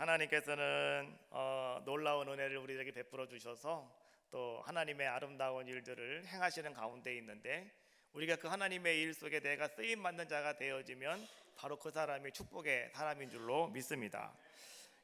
하나님께서는 놀라운 은혜를 우리에게 베풀어 주셔서 또 하나님의 아름다운 일들을 행하시는 가운데 있는데, 우리가 그 하나님의 일 속에 내가 쓰임 받는 자가 되어지면 바로 그 사람이 축복의 사람인 줄로 믿습니다.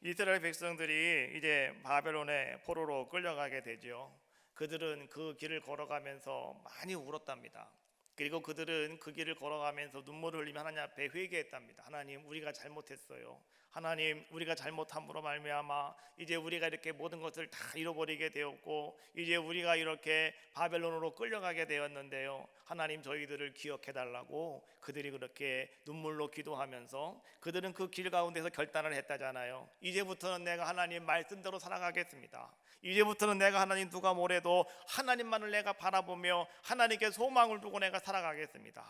이스라엘 백성들이 이제 바벨론의 포로로 끌려가게 되죠. 그들은 그 길을 걸어가면서 많이 울었답니다. 그리고 그들은 그 길을 걸어가면서 눈물을 흘리며 하나님 앞에 회개했답니다. 하나님, 우리가 잘못했어요. 하나님, 우리가 잘못함으로 말미암아 이제 우리가 이렇게 모든 것을 다 잃어버리게 되었고 이제 우리가 이렇게 바벨론으로 끌려가게 되었는데요, 하나님, 저희들을 기억해 달라고 그들이 그렇게 눈물로 기도하면서 그들은 그 길 가운데서 결단을 했다잖아요. 이제부터는 내가 하나님 말씀대로 살아가겠습니다. 이제부터는 내가 하나님 누가 뭐래도 하나님만을 내가 바라보며 하나님께 소망을 두고 내가 살아가겠습니다.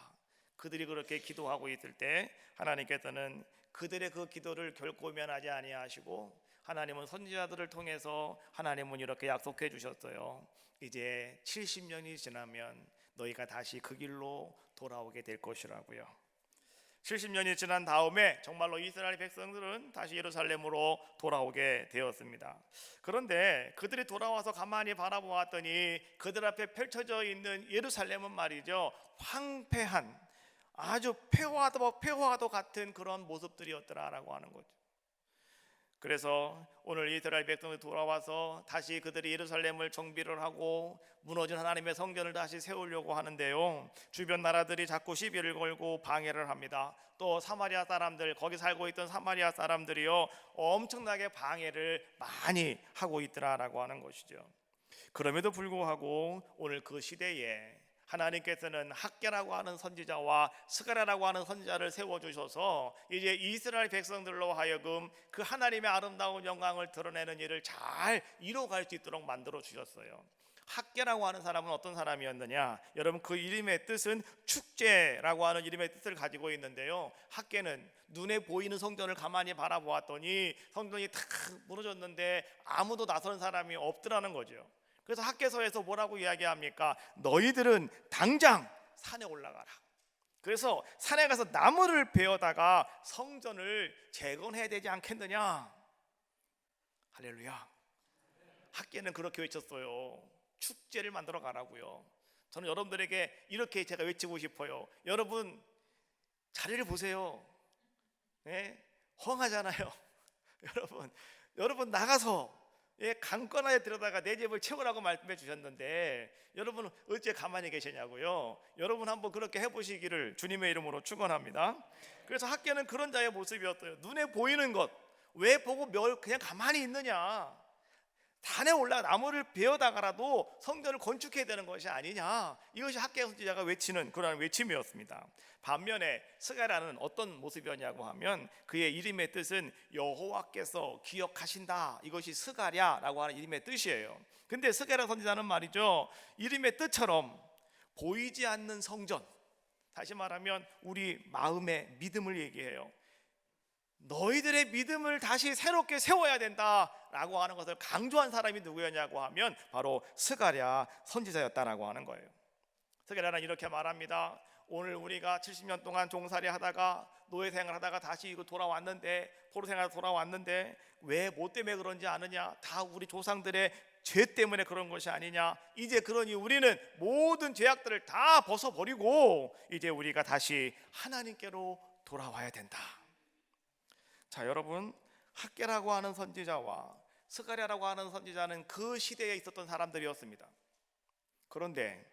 그들이 그렇게 기도하고 있을 때 하나님께서는 그들의 그 기도를 결코 면하지 아니하시고 하나님은 선지자들을 통해서 하나님은 이렇게 약속해 주셨어요. 이제 70년이 지나면 너희가 다시 그 길로 돌아오게 될 것이라고요. 70년이 지난 다음에 정말로 이스라엘 백성들은 다시 예루살렘으로 돌아오게 되었습니다. 그런데 그들이 돌아와서 가만히 바라보았더니 그들 앞에 펼쳐져 있는 예루살렘은 말이죠, 황폐한, 아주 폐허와도 같은 그런 모습들이었더라라고 하는 거죠. 그래서 오늘 이스라엘 백성들이 돌아와서 다시 그들이 예루살렘을 정비를 하고 무너진 하나님의 성전을 다시 세우려고 하는데요, 주변 나라들이 자꾸 시비를 걸고 방해를 합니다. 또 사마리아 사람들, 거기 살고 있던 사마리아 사람들이요, 엄청나게 방해를 많이 하고 있더라라고 하는 것이죠. 그럼에도 불구하고 오늘 그 시대에 하나님께서는 학개라고 하는 선지자와 스가랴라고 하는 선지자를 세워주셔서 이제 이스라엘 백성들로 하여금 그 하나님의 아름다운 영광을 드러내는 일을 잘 이뤄갈 수 있도록 만들어 주셨어요. 학개라고 하는 사람은 어떤 사람이었느냐, 여러분, 그 이름의 뜻은 축제라고 하는 이름의 뜻을 가지고 있는데요, 학개는 눈에 보이는 성전을 가만히 바라보았더니 성전이 탁 무너졌는데 아무도 나서는 사람이 없더라는 거죠. 그래서 학개서에서 뭐라고 이야기합니까? 너희들은 당장 산에 올라가라. 그래서 산에 가서 나무를 베어다가 성전을 재건해야 되지 않겠느냐. 할렐루야. 학개는 그렇게 외쳤어요. 축제를 만들어 가라고요. 저는 여러분들에게 이렇게 제가 외치고 싶어요. 여러분, 자리를 보세요. 네? 헝하잖아요. 여러분 나가서 강권하에 들여다가 내 집을 채우라고 말씀해 주셨는데 여러분 어째 가만히 계시냐고요. 여러분 한번 그렇게 해보시기를 주님의 이름으로 축원합니다. 그래서 학개는 그런 자의 모습이었어요. 눈에 보이는 것 왜 보고 그냥 가만히 있느냐. 산에 올라 나무를 베어다가라도 성전을 건축해야 되는 것이 아니냐. 이것이 학개 선지자가 외치는 그러한 외침이었습니다. 반면에 스가랴는 어떤 모습이었냐고 하면 그의 이름의 뜻은 여호와께서 기억하신다. 이것이 스가랴라고 하는 이름의 뜻이에요. 근데 스가랴 선지자는 말이죠, 이름의 뜻처럼 보이지 않는 성전, 다시 말하면 우리 마음의 믿음을 얘기해요. 너희들의 믿음을 다시 새롭게 세워야 된다라고 하는 것을 강조한 사람이 누구였냐고 하면 바로 스가랴 선지자였다라고 하는 거예요. 스가랴는 이렇게 말합니다. 오늘 우리가 70년 동안 종살이 하다가 노예 생활하다가 다시 이거 돌아왔는데, 포로 생활 돌아왔는데 왜 뭐 때문에 그런지 아느냐? 다 우리 조상들의 죄 때문에 그런 것이 아니냐? 이제 그러니 우리는 모든 죄악들을 다 벗어버리고 이제 우리가 다시 하나님께로 돌아와야 된다. 자, 여러분, 학개라고 하는 선지자와 스가랴라고 하는 선지자는 그 시대에 있었던 사람들이었습니다. 그런데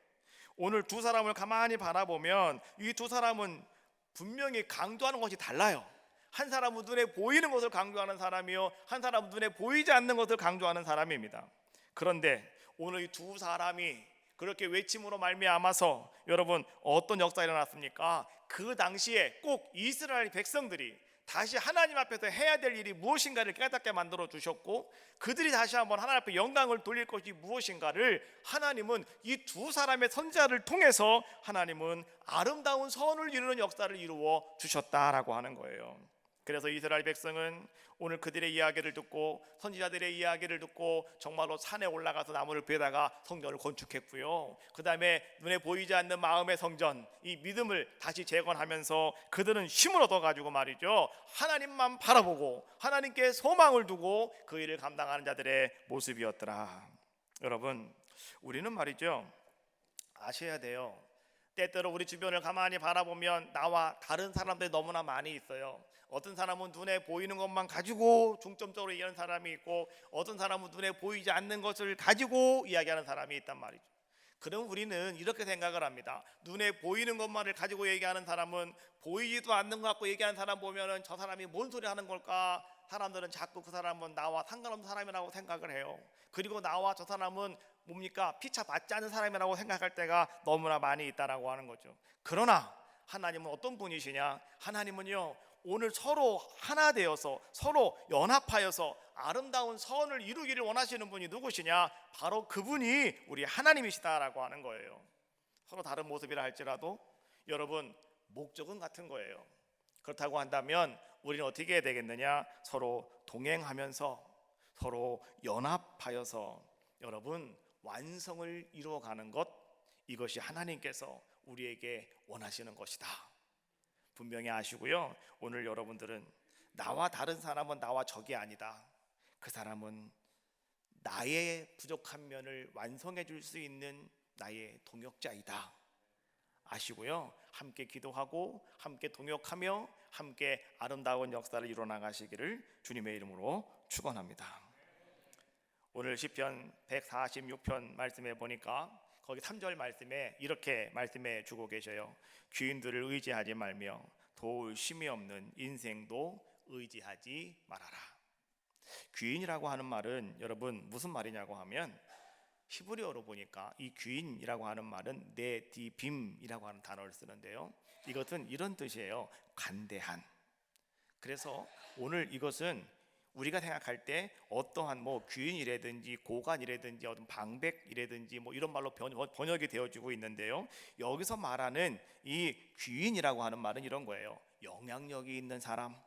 오늘 두 사람을 가만히 바라보면 이 두 사람은 분명히 강조하는 것이 달라요. 한 사람은 눈에 보이는 것을 강조하는 사람이요, 한 사람은 눈에 보이지 않는 것을 강조하는 사람입니다. 그런데 오늘 이 두 사람이 그렇게 외침으로 말미암아서 여러분 어떤 역사가 일어났습니까? 그 당시에 꼭 이스라엘 백성들이 다시 하나님 앞에서 해야 될 일이 무엇인가를 깨닫게 만들어 주셨고, 그들이 다시 한번 하나님 앞에 영광을 돌릴 것이 무엇인가를 하나님은 이 두 사람의 선지자를 통해서 하나님은 아름다운 선을 이루는 역사를 이루어 주셨다라고 하는 거예요. 그래서 이스라엘 백성은 오늘 그들의 이야기를 듣고 선지자들의 이야기를 듣고 정말로 산에 올라가서 나무를 베다가 성전을 건축했고요. 그 다음에 눈에 보이지 않는 마음의 성전, 이 믿음을 다시 재건하면서 그들은 힘을 얻어가지고 말이죠, 하나님만 바라보고 하나님께 소망을 두고 그 일을 감당하는 자들의 모습이었더라. 여러분, 우리는 말이죠, 아셔야 돼요. 때때로 우리 주변을 가만히 바라보면 나와 다른 사람들이 너무나 많이 있어요. 어떤 사람은 눈에 보이는 것만 가지고 중점적으로 얘기하는 사람이 있고, 어떤 사람은 눈에 보이지 않는 것을 가지고 이야기하는 사람이 있단 말이죠. 그럼 우리는 이렇게 생각을 합니다. 눈에 보이는 것만을 가지고 얘기하는 사람은 보이지도 않는 것 갖고 얘기하는 사람 보면은 저 사람이 뭔 소리 하는 걸까? 사람들은 자꾸 그 사람은 나와 상관없는 사람이라고 생각을 해요. 그리고 나와 저 사람은 뭡니까? 피차 받지 않는 사람이라고 생각할 때가 너무나 많이 있다라고 하는 거죠. 그러나 하나님은 어떤 분이시냐? 하나님은요, 오늘 서로 하나 되어서 서로 연합하여서 아름다운 선을 이루기를 원하시는 분이 누구시냐? 바로 그분이 우리 하나님이시다라고 하는 거예요. 서로 다른 모습이라 할지라도 여러분, 목적은 같은 거예요. 그렇다고 한다면 우리는 어떻게 해야 되겠느냐? 서로 동행하면서 서로 연합하여서 여러분 완성을 이루어가는 것, 이것이 하나님께서 우리에게 원하시는 것이다. 분명히 아시고요. 오늘 여러분들은 나와 다른 사람은 나와 적이 아니다. 그 사람은 나의 부족한 면을 완성해 줄 수 있는 나의 동역자이다. 아시고요. 함께 기도하고 함께 동역하며 함께 아름다운 역사를 이뤄나가시기를 주님의 이름으로 축원합니다. 오늘 시편 146편 말씀에 보니까 거기 3절 말씀에 이렇게 말씀해 주고 계셔요. 귀인들을 의지하지 말며 도울 힘이 없는 인생도 의지하지 말아라. 귀인이라고 하는 말은 여러분 무슨 말이냐고 하면, 히브리어로 보니까 이 귀인이라고 하는 말은 네디빔이라고 하는 단어를 쓰는데요, 이것은 이런 뜻이에요. 간대한. 그래서 오늘 이것은 우리가 생각할 때 어떠한 뭐 귀인이라든지 고관이라든지 어떤 방백이라든지 뭐 이런 말로 번역이 되어지고 있는데요, 여기서 말하는 이 귀인이라고 하는 말은 이런 거예요. 영향력이 있는 사람,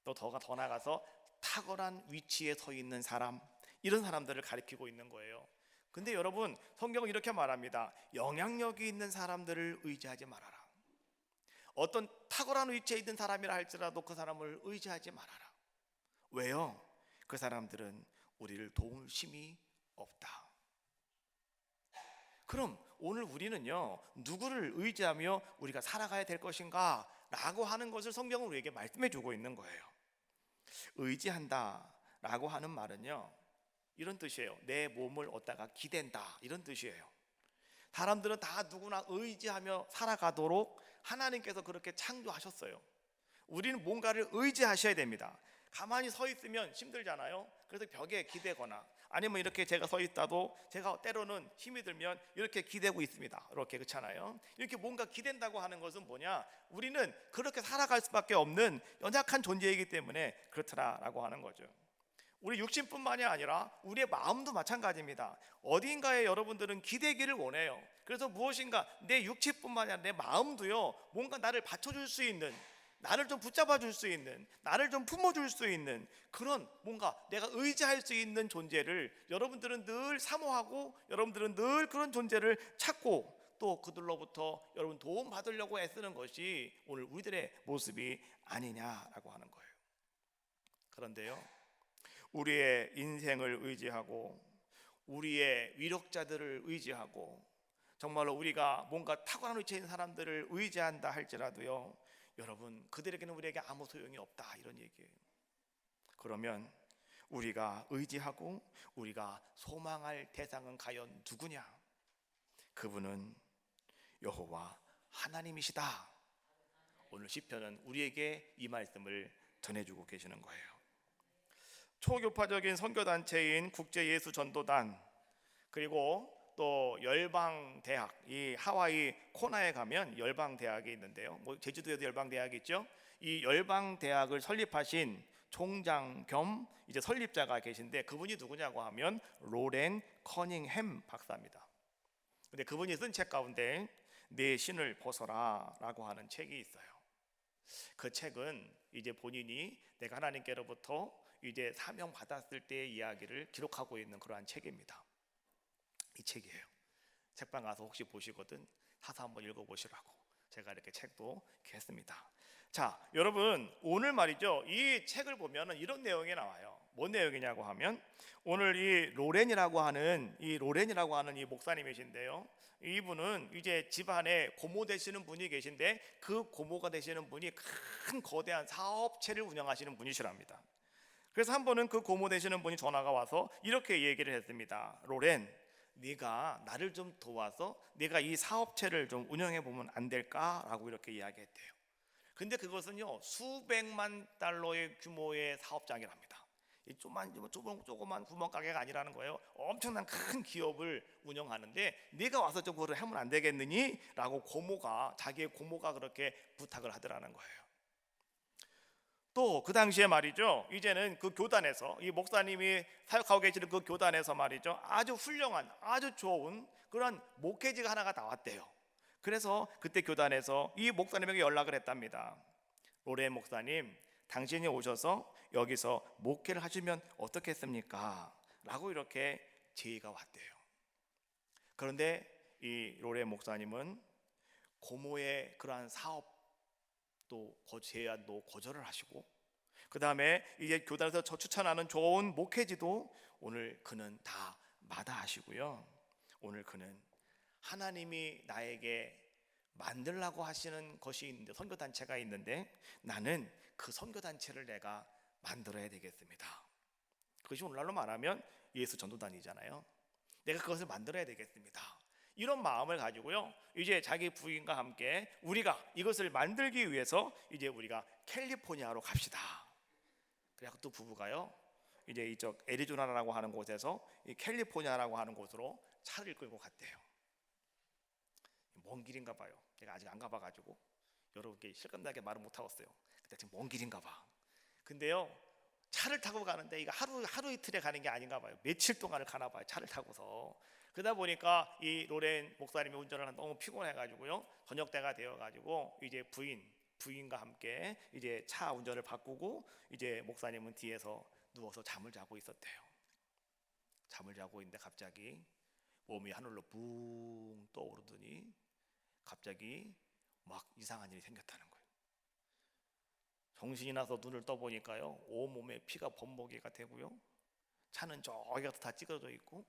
또 더 나아가서 탁월한 위치에 서 있는 사람, 이런 사람들을 가리키고 있는 거예요. 근데 여러분, 성경은 이렇게 말합니다. 영향력이 있는 사람들을 의지하지 말아라. 어떤 탁월한 위치에 있는 사람이라 할지라도 그 사람을 의지하지 말아라. 왜요? 그 사람들은 우리를 도울 힘이 없다. 그럼 오늘 우리는요, 누구를 의지하며 우리가 살아가야 될 것인가 라고 하는 것을 성경은 우리에게 말씀해 주고 있는 거예요. 의지한다 라고 하는 말은요, 이런 뜻이에요. 내 몸을 얻다가 기댄다, 이런 뜻이에요. 사람들은 다 누구나 의지하며 살아가도록 하나님께서 그렇게 창조하셨어요. 우리는 뭔가를 의지하셔야 됩니다. 가만히 서 있으면 힘들잖아요. 그래서 벽에 기대거나 아니면 이렇게 제가 서 있다도 제가 때로는 힘이 들면 이렇게 기대고 있습니다. 이렇게, 그렇잖아요. 이렇게 뭔가 기댄다고 하는 것은 뭐냐? 우리는 그렇게 살아갈 수밖에 없는 연약한 존재이기 때문에 그렇더라라고 하는 거죠. 우리 육신뿐만이 아니라 우리의 마음도 마찬가지입니다. 어딘가에 여러분들은 기대기를 원해요. 그래서 무엇인가 내 육체뿐만이 아니라 내 마음도요, 뭔가 나를 받쳐줄 수 있는, 나를 좀 붙잡아 줄 수 있는, 나를 좀 품어줄 수 있는 그런 뭔가 내가 의지할 수 있는 존재를 여러분들은 늘 사모하고, 여러분들은 늘 그런 존재를 찾고 또 그들로부터 여러분 도움 받으려고 애쓰는 것이 오늘 우리들의 모습이 아니냐라고 하는 거예요. 그런데요, 우리의 인생을 의지하고 우리의 위력자들을 의지하고 정말로 우리가 뭔가 탁월한 위치에 있는 사람들을 의지한다 할지라도요, 여러분 그들에게는 우리에게 아무 소용이 없다, 이런 얘기예요. 그러면 우리가 의지하고 우리가 소망할 대상은 과연 누구냐? 그분은 여호와 하나님이시다. 오늘 시편은 우리에게 이 말씀을 전해주고 계시는 거예요. 초교파적인 선교단체인 국제예수전도단, 그리고 또 열방대학, 이 하와이 코나에 가면 열방대학이 있는데요, 뭐 제주도에도 열방대학이 있죠. 이 열방대학을 설립하신 총장 겸 이제 설립자가 계신데 그분이 누구냐고 하면 로렌 커닝햄 박사입니다. 근데 그분이 쓴 책 가운데 내 신을 벗어라 라고 하는 책이 있어요. 그 책은 이제 본인이 내가 하나님께로부터 이제 사명 받았을 때의 이야기를 기록하고 있는 그러한 책입니다. 이 책이에요. 책방 가서 혹시 보시거든 사서 한번 읽어보시라고 제가 이렇게 책도 이렇게 했습니다. 자, 여러분 오늘 말이죠, 이 책을 보면은 이런 내용이 나와요. 뭔 내용이냐고 하면 오늘 이 로렌이라고 하는 이 목사님이신데요, 이분은 이제 집안에 고모 되시는 분이 계신데 그 고모가 되시는 분이 큰 거대한 사업체를 운영하시는 분이시랍니다. 그래서 한 번은 그 고모 되시는 분이 전화가 와서 이렇게 얘기를 했습니다. 로렌, 네가 나를 좀 도와서 네가 이 사업체를 좀 운영해 보면 안 될까라고 이렇게 이야기했대요. 근데 그것은요 수백만 달러의 규모의 사업장이랍니다. 이 조그만 구멍가게가 아니라는 거예요. 엄청난 큰 기업을 운영하는데 네가 와서 좀 그걸 하면 안 되겠느니? 라고 자기의 고모가 그렇게 부탁을 하더라는 거예요. 또 그 당시에 말이죠, 이제는 그 교단에서 이 목사님이 사역하고 계시는 그 교단에서 말이죠, 아주 훌륭한 아주 좋은 그런 목회지가 하나가 나왔대요. 그래서 그때 교단에서 이 목사님에게 연락을 했답니다. 로렌 목사님, 당신이 오셔서 여기서 목회를 하시면 어떻겠습니까? 라고 이렇게 제의가 왔대요. 그런데 이 로렌 목사님은 고모의 그러한 사업도 제안도 거절을 하시고, 그 다음에 이제 교단에서 저 추천하는 좋은 목회지도 오늘 그는 다 마다하시고요. 오늘 그는 하나님이 나에게 만들라고 하시는 것이 있는데, 선교단체가 있는데 나는 그 선교단체를 내가 만들어야 되겠습니다. 그것이 오늘날로 말하면 예수 전도단이잖아요. 내가 그것을 만들어야 되겠습니다. 이런 마음을 가지고요, 이제 자기 부인과 함께 우리가 이것을 만들기 위해서 이제 우리가 캘리포니아로 갑시다. 그래서 또 부부가요, 이제 이쪽 애리조나라고 하는 곳에서 이 캘리포니아라고 하는 곳으로 차를 끌고 갔대요. 먼 길인가 봐요. 제가 아직 안 가봐가지고 여러분께 실감나게 말을 못 하겠어요. 근데 지금 먼 길인가 봐. 근데요, 차를 타고 가는데 이거 하루 이틀에 가는 게 아닌가 봐요. 며칠 동안을 가나 봐요, 차를 타고서. 그러다 보니까 이 로렌 목사님이 운전을 하는 너무 피곤해가지고요, 저녁 때가 되어가지고 이제 부인과 함께 이제 차 운전을 바꾸고 이제 목사님은 뒤에서 누워서 잠을 자고 있었대요. 잠을 자고 있는데 갑자기 몸이 하늘로 붕 떠오르더니 갑자기 막 이상한 일이 생겼다는 거예요. 정신이 나서 눈을 떠보니까요, 온몸에 피가 범벅이가 되고요, 차는 저기 가서 다 찢어져 있고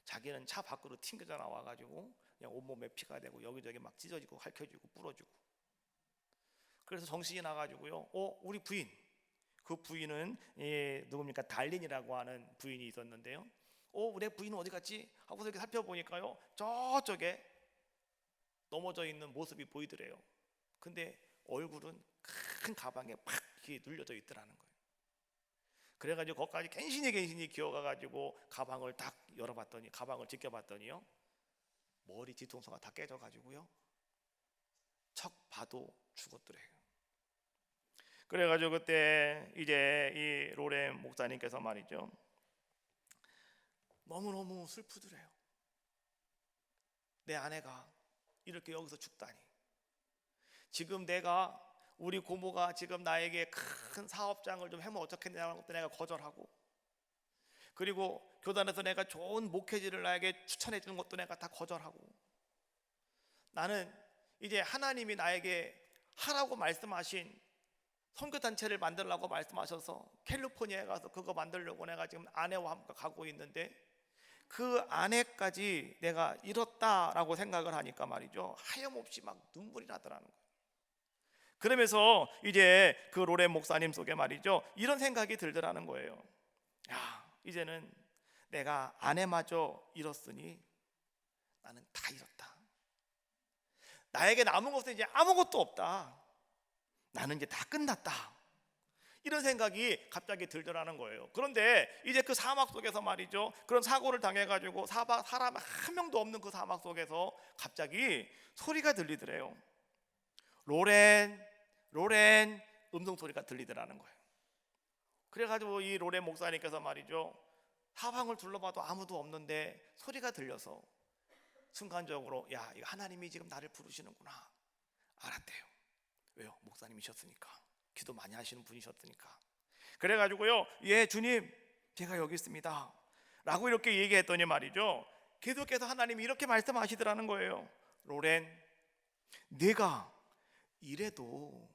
자기는 차 밖으로 튕겨져 나와가지고 그냥 온몸에 피가 되고 여기저기 막 찢어지고 핥혀지고 부러지고. 그래서 정신이 나가지고요, 우리 부인, 그 부인은 누굽니까, 달린이라고 하는 부인이 있었는데요, 내 부인은 어디 갔지? 하고서 이렇게 살펴보니까요, 저쪽에 넘어져 있는 모습이 보이더래요. 근데 얼굴은 큰 가방에 팍 눌려져 있더라는 거예요. 그래가지고 거기까지 간신히 기어가가지고 가방을 딱 열어봤더니, 가방을 지켜봤더니요, 머리 뒤통수가 다 깨져가지고요, 척 봐도 죽었더래요. 그래가지고 그때 이제 이 로렌 목사님께서 말이죠, 너무너무 슬프더래요. 내 아내가 이렇게 여기서 죽다니. 지금 우리 고모가 지금 나에게 큰 사업장을 좀 해면 어떻겠냐는 것도 내가 거절하고, 그리고 교단에서 내가 좋은 목회지를 나에게 추천해 주는 것도 내가 다 거절하고, 나는 이제 하나님이 나에게 하라고 말씀하신 선교단체를 만들라고 말씀하셔서 캘리포니아에 가서 그거 만들려고 내가 지금 아내와 함께 가고 있는데 그 아내까지 내가 잃었다라고 생각을 하니까 말이죠, 하염없이 막 눈물이 나더라는 거예요. 그러면서 이제 그 로렌 목사님 속에 말이죠, 이런 생각이 들더라는 거예요. 이제는 내가 아내마저 잃었으니 나는 다 잃었다. 나에게 남은 것은 이제 아무것도 없다. 나는 이제 다 끝났다. 이런 생각이 갑자기 들더라는 거예요. 그런데 이제 그 사막 속에서 말이죠, 그런 사고를 당해가지고 사람 한 명도 없는 그 사막 속에서 갑자기 소리가 들리더래요. 로렌 음성 소리가 들리더라는 거예요. 그래가지고 이 로렌 목사님께서 말이죠, 사방을 둘러봐도 아무도 없는데 소리가 들려서 순간적으로 이거 하나님이 지금 나를 부르시는구나 알았대요. 왜요? 목사님이셨으니까. 기도 많이 하시는 분이셨으니까. 그래가지고요, 예 주님 제가 여기 있습니다 라고 이렇게 얘기했더니 말이죠, 계속해서 하나님이 이렇게 말씀하시더라는 거예요. 로렌, 내가 이래도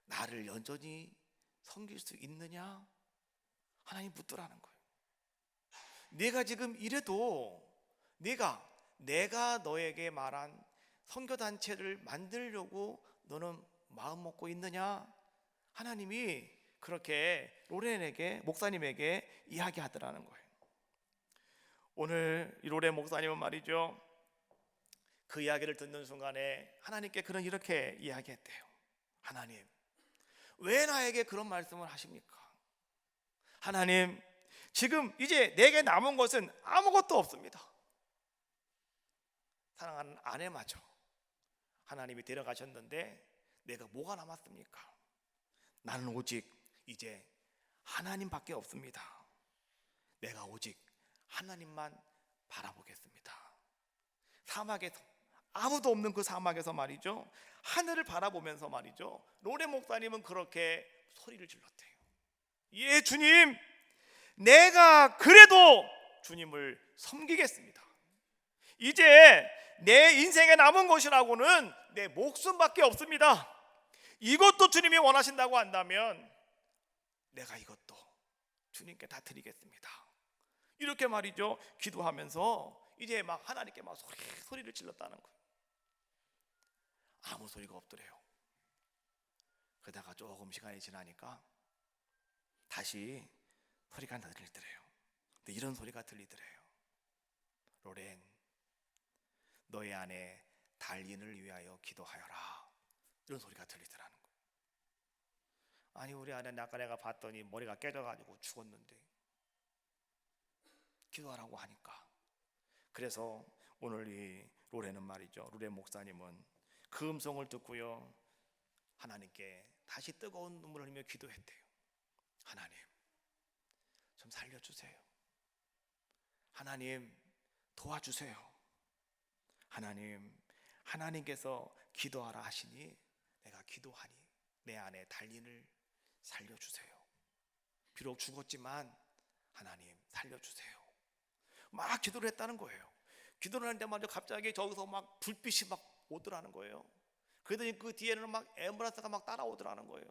나를 여전히 섬길 수 있느냐? 하나님 묻더라는 거예요. 내가 지금 이래도 내가 너에게 말한 선교단체를 만들려고 너는 마음 먹고 있느냐? 하나님이 그렇게 로렌에게, 목사님에게 이야기하더라는 거예요. 오늘 이 로렌 목사님은 말이죠, 그 이야기를 듣는 순간에 하나님께 그는 이렇게 이야기했대요. 하나님, 왜 나에게 그런 말씀을 하십니까? 하나님, 지금 이제 내게 남은 것은 아무것도 없습니다. 사랑하는 아내마저 하나님이 데려가셨는데 내가 뭐가 남았습니까? 나는 오직 이제 하나님밖에 없습니다. 내가 오직 하나님만 바라보겠습니다. 사막에서, 아무도 없는 그 사막에서 말이죠, 하늘을 바라보면서 말이죠, 로렌 목사님은 그렇게 소리를 질렀대요. 예 주님, 내가 그래도 주님을 섬기겠습니다. 이제 내 인생에 남은 것이라고는 내 목숨밖에 없습니다. 이것도 주님이 원하신다고 한다면 내가 이것도 주님께 다 드리겠습니다. 이렇게 말이죠, 기도하면서 이제 막 하나님께 막 소리를 질렀다는 거예요. 아무 소리가 없더래요. 그러다가 조금 시간이 지나니까 다시 소리가 들리더래요. 근데 이런 소리가 들리더래요. 로렌, 너의 아내 달린을 위하여 기도하여라. 이런 소리가 들리더라는 거예요. 아니, 우리 아내는 아까 내가 봤더니 머리가 깨져가지고 죽었는데 기도하라고 하니까. 그래서 오늘 이 로렌은 말이죠, 로렌 목사님은 그 음성을 듣고요, 하나님께 다시 뜨거운 눈물을 흘리며 기도했대요. 하나님, 좀 살려주세요. 하나님, 도와주세요. 하나님, 하나님께서 기도하라 하시니 내가 기도하니 내 아내 달린을 살려주세요. 비록 죽었지만 하나님 살려주세요. 막 기도를 했다는 거예요. 기도를 하는데 말이죠, 갑자기 저기서 막 불빛이 막 오더라는 거예요. 그러더니 그 뒤에는 막 앰뷸런스가 막 따라오더라는 거예요.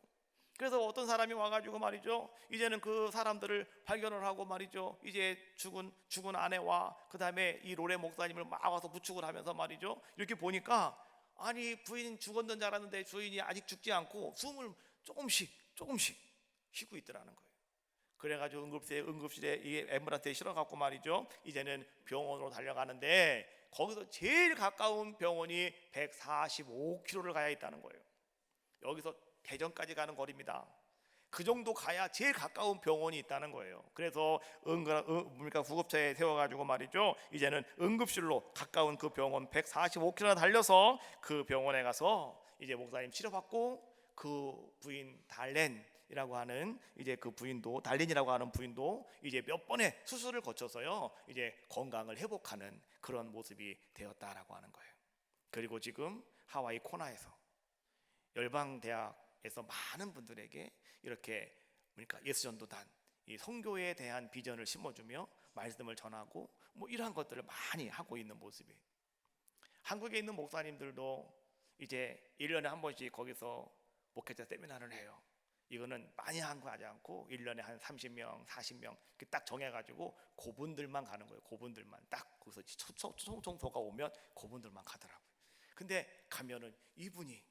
그래서 어떤 사람이 와가지고 말이죠, 이제는 그 사람들을 발견을 하고 말이죠, 이제 죽은 아내와 그 다음에 이 로렌 목사님을 막 와서 부축을 하면서 말이죠, 이렇게 보니까 아니 부인 죽었는 줄 알았는데 주인이 아직 죽지 않고 숨을 조금씩 쉬고 있더라는 거예요. 그래가지고 응급실에 이 앰뷸런스에 실어갖고 말이죠, 이제는 병원으로 달려가는데 거기서 제일 가까운 병원이 145km를 가야 있다는 거예요. 여기서 대전까지 가는 거리입니다. 그 정도 가야 제일 가까운 병원이 있다는 거예요. 그래서 구급차에 세워가지고 말이죠, 이제는 응급실로 가까운 그 병원 145km나 달려서 그 병원에 가서 이제 목사님 치료받고 그 부인 달렌이라고 하는 이제 그 부인도, 달렌이라고 하는 부인도 이제 몇 번의 수술을 거쳐서요, 이제 건강을 회복하는 그런 모습이 되었다라고 하는 거예요. 그리고 지금 하와이 코나에서 열방대학에서 많은 분들에게 이렇게 예수전도단, 이 선교에 대한 비전을 심어주며 말씀을 전하고 뭐 이러한 것들을 많이 하고 있는 모습이에요. 한국에 있는 목사님들도 이제 1년에 한 번씩 거기서 목회자 세미나를 해요. 이거는 많이 하지 않고 1년에 한 30명, 40명 딱 정해가지고 그분들만 가는 거예요. 그분들만 딱 거기서 총소가 오면 그분들만 가더라고요. 근데 가면은 이분이,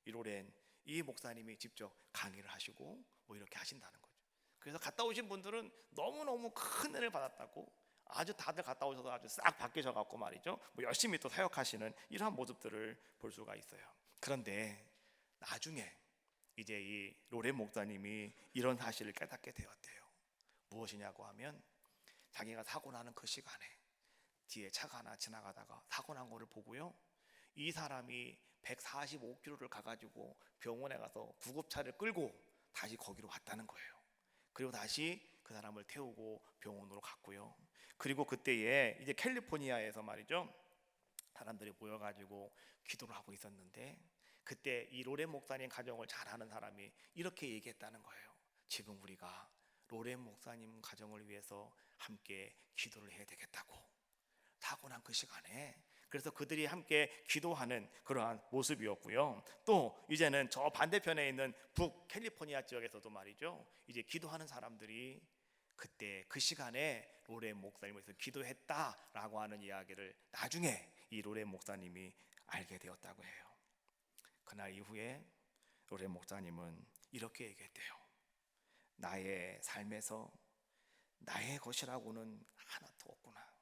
이 로렌 이 목사님이 직접 강의를 하시고 뭐 이렇게 하신다는 거죠. 그래서 갔다 오신 분들은 너무너무 큰 은혜를 받았다고, 아주 다들 갔다 오셔서 아주 싹 바뀌셔 갖고 말이죠, 뭐 열심히 또 사역하시는 이러한 모습들을 볼 수가 있어요. 그런데 나중에 이제 이 로렌 목사님이 이런 사실을 깨닫게 되었대요. 무엇이냐고 하면, 자기가 사고 나는 그 시간에 뒤에 차가 하나 지나가다가 사고 난 거를 보고요, 이 사람이 145km를 가가지고 병원에 가서 구급차를 끌고 다시 거기로 왔다는 거예요. 그리고 다시 그 사람을 태우고 병원으로 갔고요. 그리고 그때에 이제 캘리포니아에서 말이죠, 사람들이 모여가지고 기도를 하고 있었는데 그때 이 로렌 목사님 가정을 잘 아는 사람이 이렇게 얘기했다는 거예요. 지금 우리가 로렌 목사님 가정을 위해서 함께 기도를 해야 되겠다고. 타고난 그 시간에 그래서 그들이 함께 기도하는 그러한 모습이었고요. 또 이제는 저 반대편에 있는 북캘리포니아 지역에서도 말이죠, 이제 기도하는 사람들이 그때 그 시간에 로렌 목사님을 위해서 기도했다라고 하는 이야기를 나중에 이 로렌 목사님이 알게 되었다고 해요. 그날 이후에 로렌 목사님은 이렇게 얘기했대요. 나의 삶에서 나의 것이라고는 하나도 없구나.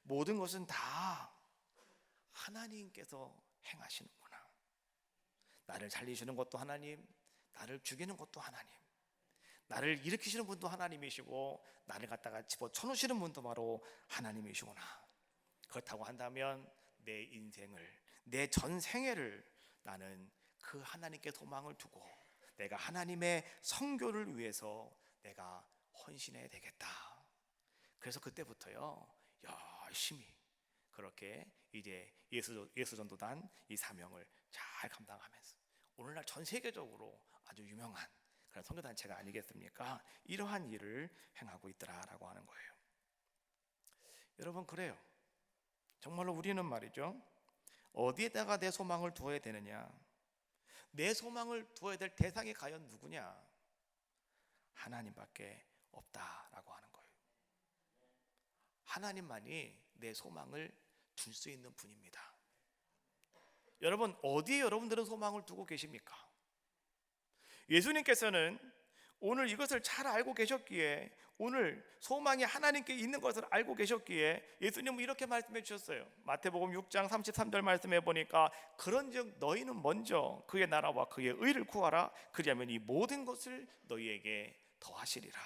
모든 것은 다 하나님께서 행하시는구나. 나를 살리시는 것도 하나님, 나를 죽이는 것도 하나님, 나를 일으키시는 분도 하나님이시고 나를 갖다가 집어쳐놓으시는 분도 바로 하나님이시구나. 그렇다고 한다면 내 인생을, 내 전생애를 나는 그 하나님께 소망을 두고 내가 하나님의 성교를 위해서 내가 헌신해야 되겠다. 그래서 그때부터요 열심히 그렇게 이제 예수전도단 이 사명을 잘 감당하면서 오늘날 전 세계적으로 아주 유명한 그런 선교단체가 아니겠습니까? 이러한 일을 행하고 있더라라고 하는 거예요. 여러분, 그래요. 정말로 우리는 말이죠, 어디에다가 내 소망을 두어야 되느냐, 내 소망을 두어야 될 대상이 과연 누구냐? 하나님밖에 없다라고 하는 거예요. 하나님만이 내 소망을 둘 수 있는 분입니다. 여러분, 어디에 여러분들은 소망을 두고 계십니까? 예수님께서는 오늘 이것을 잘 알고 계셨기에, 오늘 소망이 하나님께 있는 것을 알고 계셨기에 예수님은 이렇게 말씀해 주셨어요. 마태복음 6장 33절 말씀해 보니까 그런즉 너희는 먼저 그의 나라와 그의 의를 구하라. 그리하면 이 모든 것을 너희에게 더하시리라.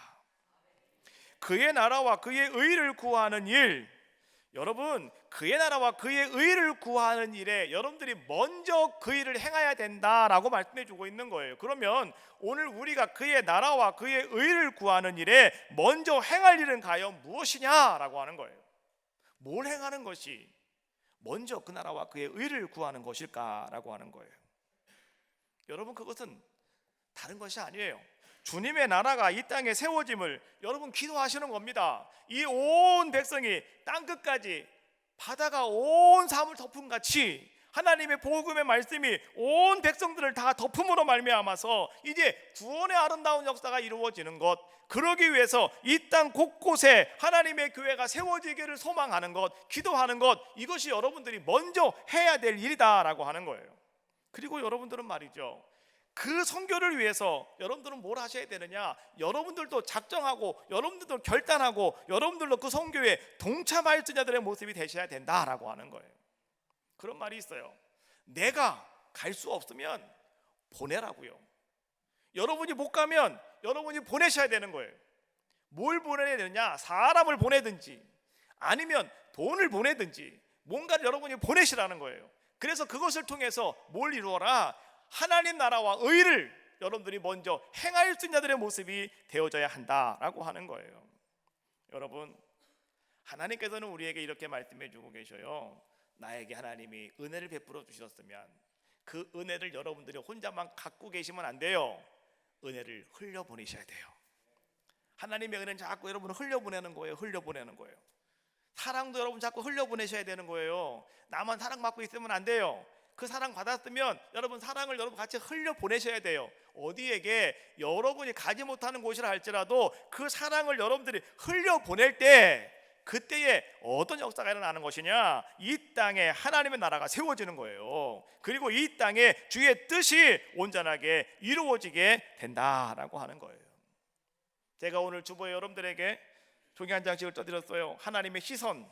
그의 나라와 그의 의를 구하는 일, 여러분, 그의 나라와 그의 의를 구하는 일에 여러분들이 먼저 그 일을 행해야 된다라고 말씀해 주고 있는 거예요. 그러면 오늘 우리가 그의 나라와 그의 의를 구하는 일에 먼저 행할 일은 과연 무엇이냐라고 하는 거예요. 뭘 행하는 것이 먼저 그 나라와 그의 의를 구하는 것일까라고 하는 거예요. 여러분, 그것은 다른 것이 아니에요. 주님의 나라가 이 땅에 세워짐을 여러분 기도하시는 겁니다. 이 온 백성이 땅끝까지 바다가 온 삶을 덮은 같이 하나님의 복음의 말씀이 온 백성들을 다 덮음으로 말미암아서 이제 구원의 아름다운 역사가 이루어지는 것, 그러기 위해서 이 땅 곳곳에 하나님의 교회가 세워지기를 소망하는 것, 기도하는 것, 이것이 여러분들이 먼저 해야 될 일이다라고 하는 거예요. 그리고 여러분들은 말이죠, 그 선교를 위해서 여러분들은 뭘 하셔야 되느냐? 여러분들도 작정하고 여러분들도 결단하고 여러분들도 그 선교에 동참할 자들의 모습이 되셔야 된다라고 하는 거예요. 그런 말이 있어요. 내가 갈 수 없으면 보내라고요. 여러분이 못 가면 여러분이 보내셔야 되는 거예요. 뭘 보내야 되느냐? 사람을 보내든지 아니면 돈을 보내든지 뭔가를 여러분이 보내시라는 거예요. 그래서 그것을 통해서 뭘 이루어라? 하나님 나라와 의를 여러분들이 먼저 행할 수 있는 자들의 모습이 되어져야 한다라고 하는 거예요. 여러분, 하나님께서는 우리에게 이렇게 말씀해 주고 계셔요. 나에게 하나님이 은혜를 베풀어 주셨으면 그 은혜를 여러분들이 혼자만 갖고 계시면 안 돼요. 은혜를 흘려보내셔야 돼요. 하나님의 은혜는 자꾸 여러분을 흘려보내는 거예요. 흘려보내는 거예요. 사랑도 여러분 자꾸 흘려보내셔야 되는 거예요. 나만 사랑받고 있으면 안 돼요. 그 사랑 받았으면 여러분 사랑을 여러분 같이 흘려보내셔야 돼요. 어디에게 여러분이 가지 못하는 곳이라 할지라도 그 사랑을 여러분들이 흘려보낼 때 그때에 어떤 역사가 일어나는 것이냐? 이 땅에 하나님의 나라가 세워지는 거예요. 그리고 이 땅에 주의 뜻이 온전하게 이루어지게 된다라고 하는 거예요. 제가 오늘 주보에 여러분들에게 종이 한 장씩을 떠드렸어요. 하나님의 시선,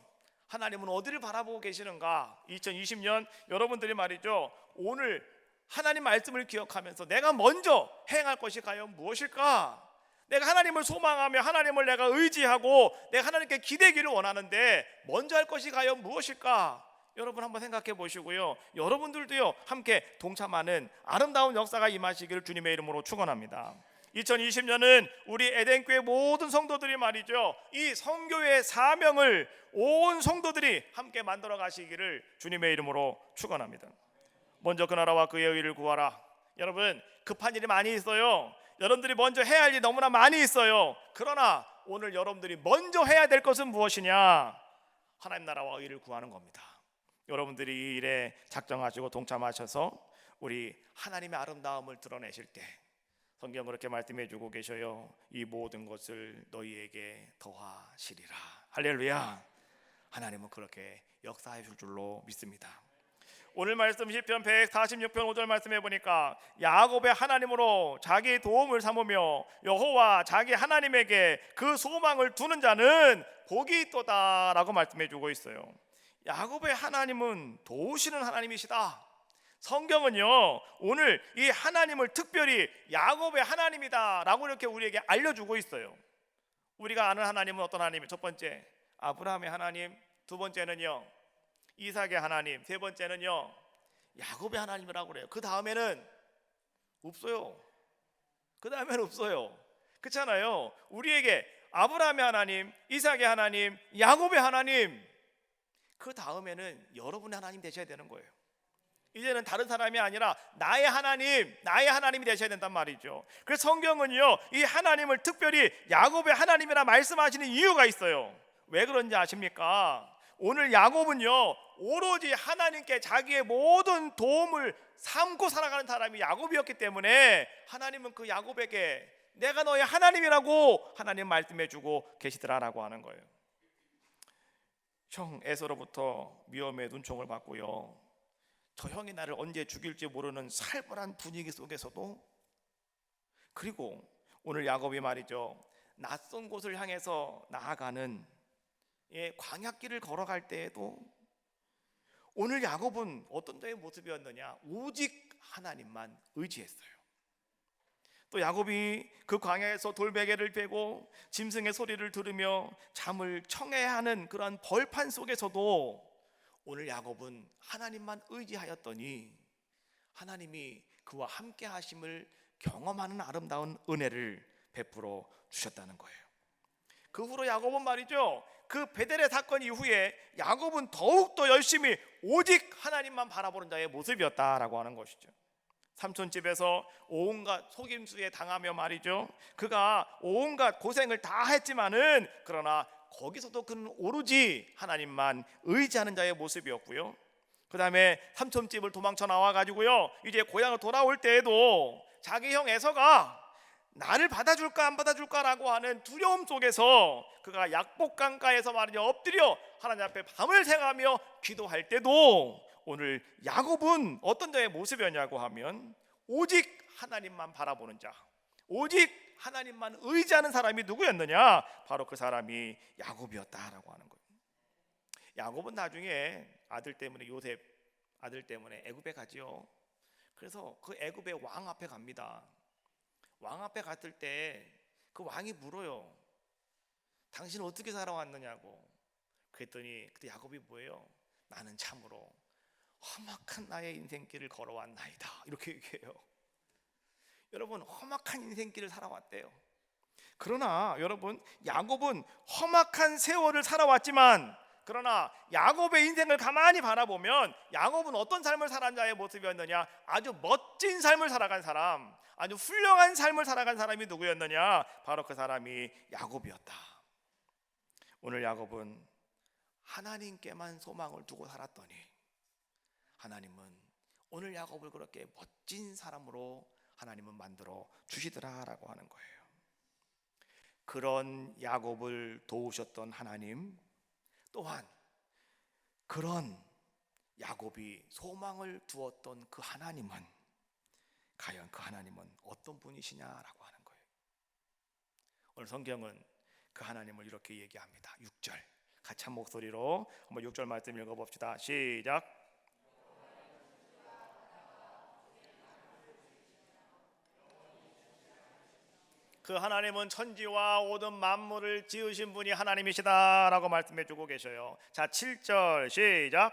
하나님은 어디를 바라보고 계시는가? 2020년 여러분들이 말이죠, 오늘 하나님 말씀을 기억하면서 내가 먼저 행할 것이 과연 무엇일까? 내가 하나님을 소망하며 하나님을 내가 의지하고 내가 하나님께 기대기를 원하는데 먼저 할 것이 과연 무엇일까? 여러분 한번 생각해 보시고요, 여러분들도요 함께 동참하는 아름다운 역사가 임하시기를 주님의 이름으로 축원합니다. 2020년은 우리 에덴교회 모든 성도들이 말이죠, 이 선교의 사명을 온 성도들이 함께 만들어 가시기를 주님의 이름으로 축원합니다. 먼저 그 나라와 그의 의를 구하라. 여러분, 급한 일이 많이 있어요. 여러분들이 먼저 해야 할 일이 너무나 많이 있어요. 그러나 오늘 여러분들이 먼저 해야 될 것은 무엇이냐? 하나님 나라와 의를 구하는 겁니다. 여러분들이 이 일에 작정하시고 동참하셔서 우리 하나님의 아름다움을 드러내실 때 성경 그렇게 말씀해 주고 계셔요. 이 모든 것을 너희에게 더하시리라. 할렐루야. 하나님은 그렇게 역사해 줄 줄로 믿습니다. 오늘 말씀 시편 146편 5절 말씀해 보니까 야곱의 하나님으로 자기 도움을 삼으며 여호와 자기 하나님에게 그 소망을 두는 자는 복이 있도다라고 말씀해 주고 있어요. 야곱의 하나님은 도우시는 하나님이시다. 성경은요, 오늘 이 하나님을 특별히 야곱의 하나님이다라고 이렇게 우리에게 알려주고 있어요. 우리가 아는 하나님은 어떤 하나님이에요? 첫 번째 아브라함의 하나님, 두 번째는요 이삭의 하나님, 세 번째는요 야곱의 하나님이라고 그래요. 그 다음에는 없어요. 그 다음에는 없어요. 그렇잖아요. 우리에게 아브라함의 하나님, 이삭의 하나님, 야곱의 하나님, 그 다음에는 여러분의 하나님 되셔야 되는 거예요. 이제는 다른 사람이 아니라 나의 하나님, 나의 하나님이 되셔야 된단 말이죠. 그래서 성경은요 이 하나님을 특별히 야곱의 하나님이라 말씀하시는 이유가 있어요. 왜 그런지 아십니까? 오늘 야곱은요 오로지 하나님께 자기의 모든 도움을 삼고 살아가는 사람이 야곱이었기 때문에 하나님은 그 야곱에게 내가 너의 하나님이라고 하나님 말씀해 주고 계시더라라고 하는 거예요. 형 에서로부터 위험의 눈총을 받고요, 저 형이 나를 언제 죽일지 모르는 살벌한 분위기 속에서도, 그리고 오늘 야곱이 말이죠 낯선 곳을 향해서 나아가는 광야길을 걸어갈 때에도 오늘 야곱은 어떤 자의 모습이었느냐? 오직 하나님만 의지했어요. 또 야곱이 그 광야에서 돌베개를 베고 짐승의 소리를 들으며 잠을 청해야 하는 그러한 벌판 속에서도 오늘 야곱은 하나님만 의지하였더니 하나님이 그와 함께 하심을 경험하는 아름다운 은혜를 베풀어 주셨다는 거예요. 그 후로 야곱은 말이죠 그 베델의 사건 이후에 야곱은 더욱더 열심히 오직 하나님만 바라보는 자의 모습이었다라고 하는 것이죠. 삼촌집에서 온갖 속임수에 당하며 말이죠 그가 온갖 고생을 다 했지만은 그러나 거기서도 그는 오로지 하나님만 의지하는 자의 모습이었고요. 그 다음에 삼촌집을 도망쳐 나와가지고요 이제 고향을 돌아올 때에도 자기 형 에서가 나를 받아줄까 안 받아줄까라고 하는 두려움 속에서 그가 약복강가에서 말이죠 엎드려 하나님 앞에 밤을 새가며 기도할 때도 오늘 야곱은 어떤 자의 모습이었냐고 하면 오직 하나님만 바라보는 자, 오직 하나님만 의지하는 사람이 누구였느냐? 바로 그 사람이 야곱이었다라고 하는 거예요. 야곱은 나중에 아들 때문에 요셉 아들 때문에 애굽에 가지요. 그래서 그 애굽의 왕 앞에 갑니다. 왕 앞에 갔을 때 그 왕이 물어요. 당신은 어떻게 살아왔느냐고. 그랬더니 그때 야곱이 뭐예요? 나는 참으로 험악한 나의 인생길을 걸어왔나이다 이렇게 얘기해요. 여러분 험악한 인생길을 살아왔대요. 그러나 여러분 야곱은 험악한 세월을 살아왔지만 그러나 야곱의 인생을 가만히 바라보면 야곱은 어떤 삶을 살아간 자의 모습이었느냐? 아주 멋진 삶을 살아간 사람, 아주 훌륭한 삶을 살아간 사람이 누구였느냐? 바로 그 사람이 야곱이었다. 오늘 야곱은 하나님께만 소망을 두고 살았더니 하나님은 오늘 야곱을 그렇게 멋진 사람으로 하나님은 만들어 주시더라라고 하는 거예요. 그런 야곱을 도우셨던 하나님, 또한 그런 야곱이 소망을 두었던 그 하나님은 과연 그 하나님은 어떤 분이시냐라고 하는 거예요. 오늘 성경은 그 하나님을 이렇게 얘기합니다. 6절 같이 한 목소리로 한번 6절 말씀 읽어봅시다. 시작. 그 하나님은 천지와 모든 만물을 지으신 분이 하나님이시다라고 말씀해주고 계셔요. 자 7절 시작.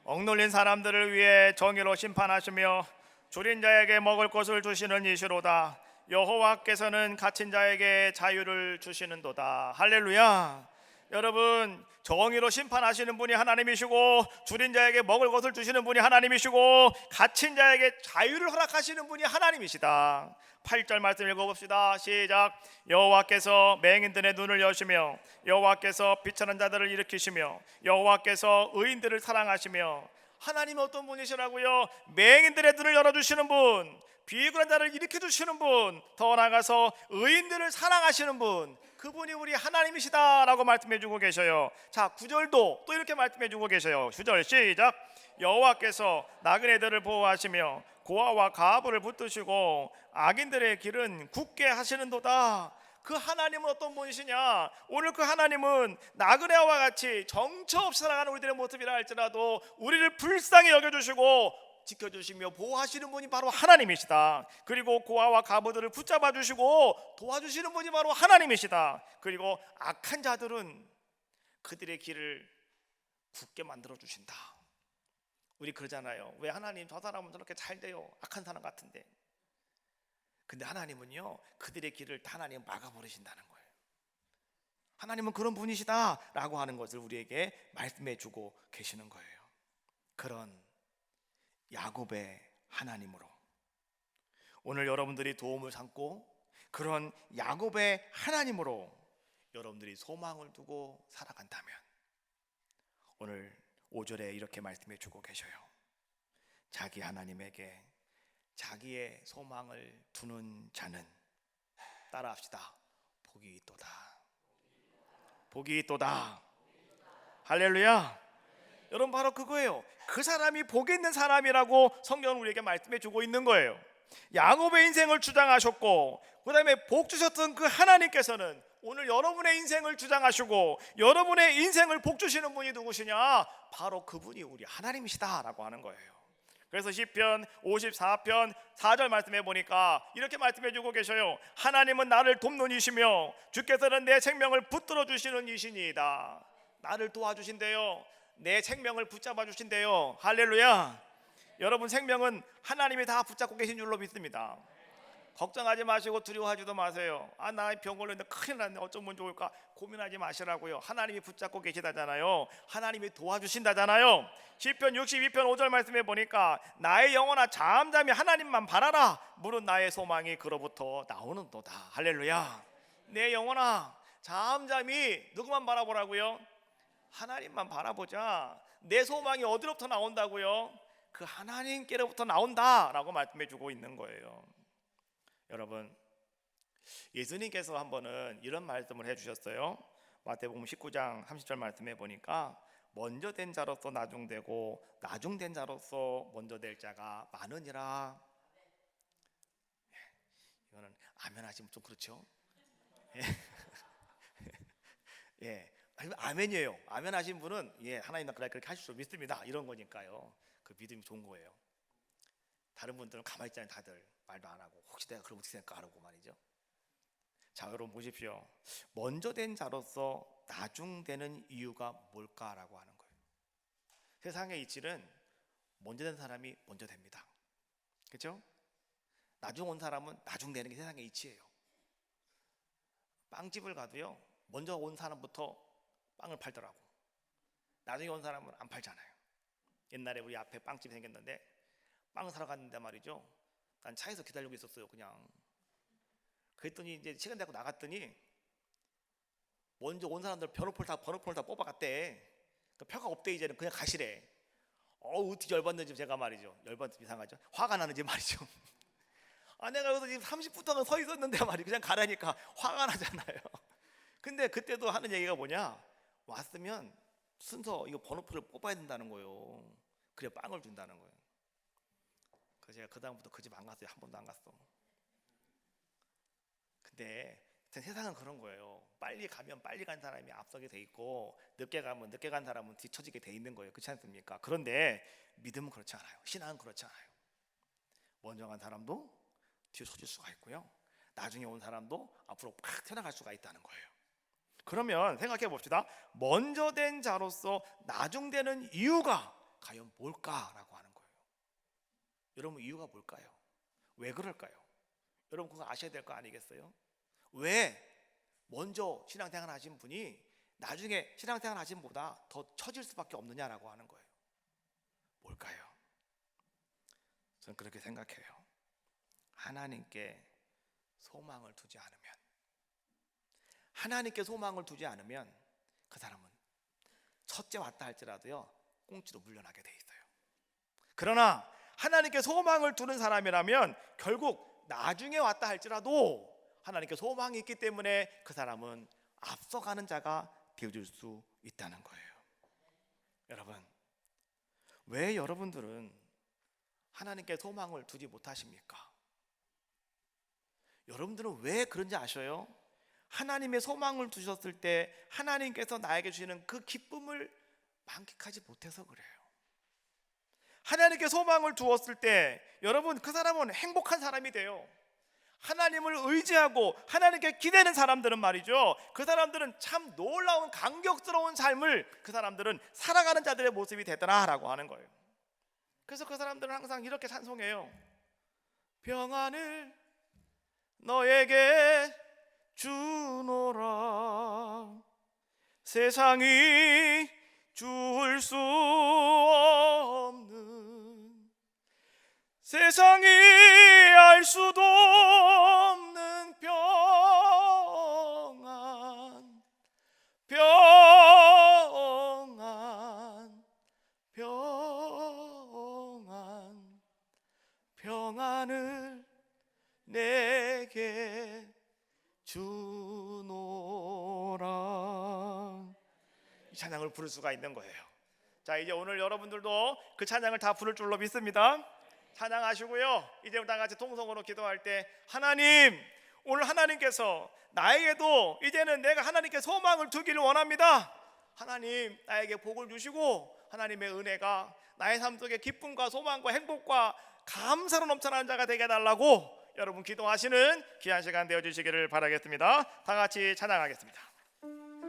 억눌린 사람들을 위해 정의로 심판하시며 줄인 자에게 먹을 것을 주시는 이시로다. 여호와께서는 갇힌 자에게 자유를 주시는도다. 할렐루야. 여러분, 정의로 심판하시는 분이 하나님이시고 줄인 자에게 먹을 것을 주시는 분이 하나님이시고 갇힌 자에게 자유를 허락하시는 분이 하나님이시다. 8절 말씀 읽어봅시다. 시작. 여호와께서 맹인들의 눈을 여시며 여호와께서 비천한 자들을 일으키시며 여호와께서 의인들을 사랑하시며. 하나님이 어떤 분이시라고요? 맹인들의 눈을 열어주시는 분, 비굴한 자를 일으켜주시는 분, 더 나아가서 의인들을 사랑하시는 분, 그분이 우리 하나님이시다라고 말씀해주고 계셔요. 자, 9절도 또 이렇게 말씀해주고 계셔요. 9절 시작. 여호와께서 나그네들을 보호하시며 고아와 가부를 붙드시고 악인들의 길은 굳게 하시는도다. 그 하나님은 어떤 분이시냐? 오늘 그 하나님은 나그네와 같이 정처 없이 살아가는 우리들의 모습이라 할지라도 우리를 불쌍히 여겨주시고 지켜주시며 보호하시는 분이 바로 하나님이시다. 그리고 고아와 가부들을 붙잡아 주시고 도와주시는 분이 바로 하나님이시다. 그리고 악한 자들은 그들의 길을 굳게 만들어 주신다. 우리 그러잖아요. 왜 하나님 저 사람은 저렇게 잘 돼요? 악한 사람 같은데. 근데 하나님은요, 그들의 길을 다 하나님 막아버리신다는 거예요. 하나님은 그런 분이시다라고 하는 것을 우리에게 말씀해 주고 계시는 거예요. 그런 야곱의 하나님으로 오늘 여러분들이 도움을 삼고 그런 야곱의 하나님으로 여러분들이 소망을 두고 살아간다면 오늘 5절에 이렇게 말씀해 주고 계셔요. 자기 하나님에게 자기의 소망을 두는 자는, 따라합시다, 복이 있도다. 복이 있도다. 할렐루야. 여러분, 바로 그거예요. 그 사람이 복이 있는 사람이라고 성경은 우리에게 말씀해 주고 있는 거예요. 야곱의 인생을 주장하셨고 그 다음에 복 주셨던 그 하나님께서는 오늘 여러분의 인생을 주장하시고 여러분의 인생을 복 주시는 분이 누구시냐? 바로 그분이 우리 하나님이시다라고 하는 거예요. 그래서 시편 54편 4절 말씀해 보니까 이렇게 말씀해 주고 계셔요. 하나님은 나를 돕는 이시며 주께서는 내 생명을 붙들어 주시는 이시니이다. 나를 도와주신대요. 내 생명을 붙잡아 주신대요. 할렐루야. 여러분, 생명은 하나님이 다 붙잡고 계신 줄로 믿습니다. 걱정하지 마시고 두려워하지도 마세요. 나 병 걸렸는데 큰일 났네, 어쩌면 좋을까 고민하지 마시라고요. 하나님이 붙잡고 계시다잖아요. 하나님이 도와주신다잖아요. 시편 62편 5절 말씀해 보니까 나의 영혼아 잠잠히 하나님만 바라라. 물은 나의 소망이 그로부터 나오는도다. 할렐루야. 내 영혼아 잠잠히 누구만 바라보라고요? 하나님만 바라보자. 내 소망이 어디로부터 나온다고요? 그 하나님께로부터 나온다라고 말씀해 주고 있는 거예요. 여러분, 예수님께서 한 번은 이런 말씀을 해주셨어요. 마태복음 19장 30절 말씀해 보니까 먼저 된 자로서 나중되고 나중된 자로서 먼저 될 자가 많으니라. 이거는 아멘 하시면 좀 그렇죠? 예, 아멘이에요. 아멘 하신 분은 하나님 그렇게 하실 줄 믿습니다 이런 거니까요. 그 믿음이 좋은 거예요. 다른 분들은 가만히 있잖아요. 다들 말도 안 하고 혹시 내가 그럼 어떻게 생각하고 말이죠. 자, 여러분 보십시오. 먼저 된 자로서 나중되는 이유가 뭘까라고 하는 거예요. 세상의 이치는 먼저 된 사람이 먼저 됩니다. 그렇죠? 나중 온 사람은 나중 되는 게 세상의 이치예요. 빵집을 가도요, 먼저 온 사람부터 빵을 팔더라고. 나중에 온 사람은 안 팔잖아요. 옛날에 우리 앞에 빵집이 생겼는데 빵 사러 갔는데 말이죠, 난 차에서 기다리고 있었어요. 그냥 그랬더니 이제 시간 되고 나갔더니 먼저 온 사람들 번호표를 다 뽑아갔대. 그 표가 없대. 이제는 그냥 가시래. 어떻게 열받는지 제가 말이죠. 열받는지 이상하죠. 화가 나는지 말이죠. 내가 여기서 지금 30분 동안 서 있었는데 말이 그냥 가라니까 화가 나잖아요. 근데 그때도 하는 얘기가 뭐냐, 왔으면 순서 이거 번호표를 뽑아야 된다는 거예요. 그래 빵을 준다는 거예요. 그래서 제가 그 다음부터 그 집 안 갔어요. 한 번도 안 갔어. 근데 세상은 그런 거예요. 빨리 가면 빨리 간 사람이 앞서게 돼 있고 늦게 가면 늦게 간 사람은 뒤처지게 돼 있는 거예요. 그렇지 않습니까? 그런데 믿음은 그렇지 않아요. 신앙은 그렇지 않아요. 먼저 간 사람도 뒤처질 수가 있고요, 나중에 온 사람도 앞으로 팍 튀어나갈 수가 있다는 거예요. 그러면 생각해 봅시다. 먼저 된 자로서 나중되는 이유가 과연 뭘까라고 하는 거예요. 여러분, 이유가 뭘까요? 왜 그럴까요? 여러분, 그거 아셔야 될 거 아니겠어요? 왜 먼저 신앙생활 하신 분이 나중에 신앙생활 하신 보다 더 처질 수밖에 없느냐라고 하는 거예요. 뭘까요? 저는 그렇게 생각해요. 하나님께 소망을 두지 않으면, 하나님께 소망을 두지 않으면 그 사람은 첫째 왔다 할지라도요 꽁치로 물려나게 돼 있어요. 그러나 하나님께 소망을 두는 사람이라면 결국 나중에 왔다 할지라도 하나님께 소망이 있기 때문에 그 사람은 앞서가는 자가 되어줄 수 있다는 거예요. 여러분, 왜 여러분들은 하나님께 소망을 두지 못하십니까? 여러분들은 왜 그런지 아셔요? 하나님의 소망을 두셨을 때 하나님께서 나에게 주시는 그 기쁨을 만끽하지 못해서 그래요. 하나님께 소망을 두었을 때 여러분, 그 사람은 행복한 사람이 돼요. 하나님을 의지하고 하나님께 기대는 사람들은 말이죠, 그 사람들은 참 놀라운 감격스러운 삶을 그 사람들은 살아가는 자들의 모습이 되더라라고 하는 거예요. 그래서 그 사람들은 항상 이렇게 찬송해요. 평안을 너에게 주노라, 세상이 줄 수 없는, 세상이 알 수도 없는 평안, 평안, 평안, 평안을 내게 주노라. 이 찬양을 부를 수가 있는 거예요. 자, 이제 오늘 여러분들도 그 찬양을 다 부를 줄로 믿습니다. 찬양하시고요, 이제 다 같이 통성으로 기도할 때, 하나님, 오늘 하나님께서 나에게도 이제는 내가 하나님께 소망을 두기를 원합니다. 하나님, 나에게 복을 주시고 하나님의 은혜가 나의 삶 속에 기쁨과 소망과 행복과 감사로 넘쳐나는 자가 되게 해달라고 여러분 기도하시는 귀한 시간 되어주시기를 바라겠습니다. 다 같이 찬양하겠습니다.